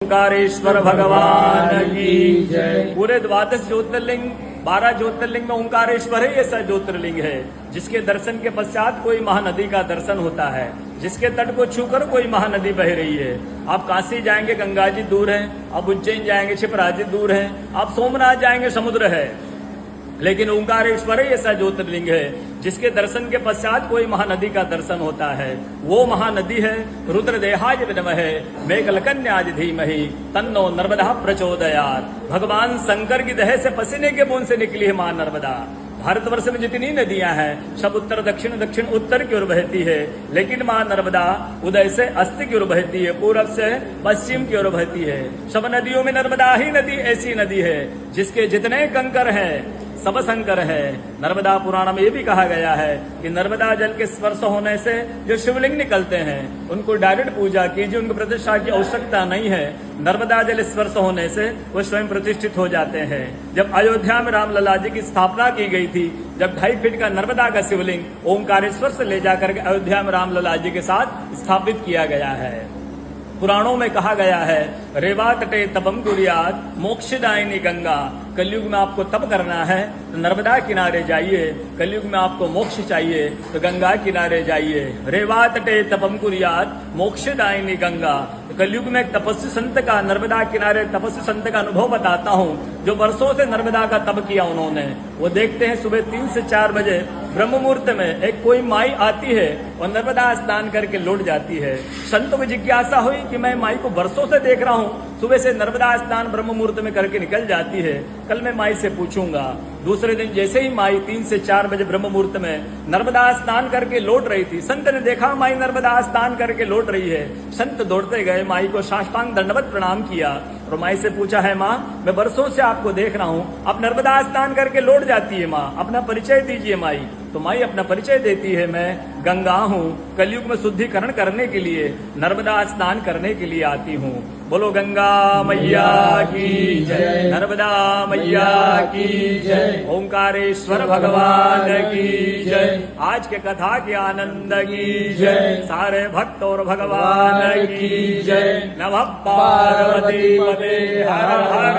ओंकारेश्वर भगवान की जय। पूरे 12 ज्योतिर्लिंग 12 ज्योतिर्लिंग में ओंकारेश्वर ही ऐसा ज्योतिर्लिंग है जिसके दर्शन के पश्चात कोई महानदी का दर्शन होता है, जिसके तट को छूकर कोई महानदी बह रही है। आप काशी जाएंगे गंगा जी दूर है, आप उज्जैन जाएंगे क्षिप्रा जी दूर है, आप सोमनाथ जाएंगे समुद्र है, लेकिन ओंकारेश्वर ही ऐसा ज्योतिर्लिंग है जिसके दर्शन के पश्चात कोई महानदी का दर्शन होता है। वो महानदी है रुद्रदेहाय विद्महे मेघलकन्याय धीमहि तन्नो नर्मदा प्रचोदयात्। भगवान शंकर की दह से पसीने के बूंद से निकली है मां नर्मदा। भारतवर्ष में जितनी नदियां हैं सब उत्तर दक्षिण दक्षिण उत्तर की ओर बहती है, लेकिन मां नर्मदा उदय से अस्त की ओर बहती है, पूरब से पश्चिम की ओर बहती है। सब नदियों में नर्मदा ही नदी ऐसी नदी है जिसके जितने कंकर हैं सब शंकर है। नर्मदा पुराण में ये भी कहा गया है कि नर्मदा जल के स्पर्श होने से जो शिवलिंग निकलते हैं उनको डायरेक्ट पूजा कीजिए, उनको प्रतिष्ठा की आवश्यकता नहीं है। नर्मदा जल स्पर्श होने से वो स्वयं प्रतिष्ठित हो जाते हैं। जब अयोध्या में रामलला जी की स्थापना की गई थी, जब 2.5 फीट का नर्मदा का शिवलिंग ओंकारेश्वर से ले जाकर के अयोध्या में रामलला जी के साथ स्थापित किया गया है। पुराणों में कहा गया है रेवा तटे तपम कुर्यात मोक्षदायिनी गंगा। कलयुग में आपको तप करना है तो नर्मदा किनारे जाइए, कलयुग में आपको मोक्ष चाहिए तो गंगा किनारे जाइए। रेवा तटे तपम कुर्यात मोक्षदायिनी गंगा। कलयुग में एक तपस्वी संत का, नर्मदा किनारे तपस्वी संत का अनुभव बताता हूँ जो वर्षों से नर्मदा का तप किया उन्होंने। वो देखते हैं सुबह 3 से 4 बजे ब्रह्म मुहूर्त में एक कोई माई आती है और नर्मदा स्नान करके लौट जाती है। संत को जिज्ञासा हुई कि मैं माई को वर्षों से देख रहा हूँ, सुबह से नर्मदा स्नान ब्रह्म मुहूर्त में करके निकल जाती है, कल मैं माई से पूछूंगा। दूसरे दिन जैसे ही माई 3 से 4 बजे ब्रह्म मुहूर्त में नर्मदा स्नान करके लौट रही थी, संत ने देखा माई नर्मदा स्नान करके लौट रही है। संत दौड़ते गए, माई को साष्टांग दंडवत प्रणाम किया और माई से पूछा है माँ मैं वर्षों से आपको देख रहा हूँ, आप नर्मदा स्नान करके लौट जाती है माँ, अपना परिचय दीजिए माई। तो माई अपना परिचय देती है, मैं गंगा हूँ, कलयुग में शुद्धिकरण करने के लिए नर्मदा स्नान करने के लिए आती हूँ। बोलो गंगा मैया की जय, नर्मदा मैया की जय, ओंकारेश्वर भगवान की जय, आज के कथा के आनंद की जय, सारे भक्त और भगवान की जय। नमः पार्वती पते हर हर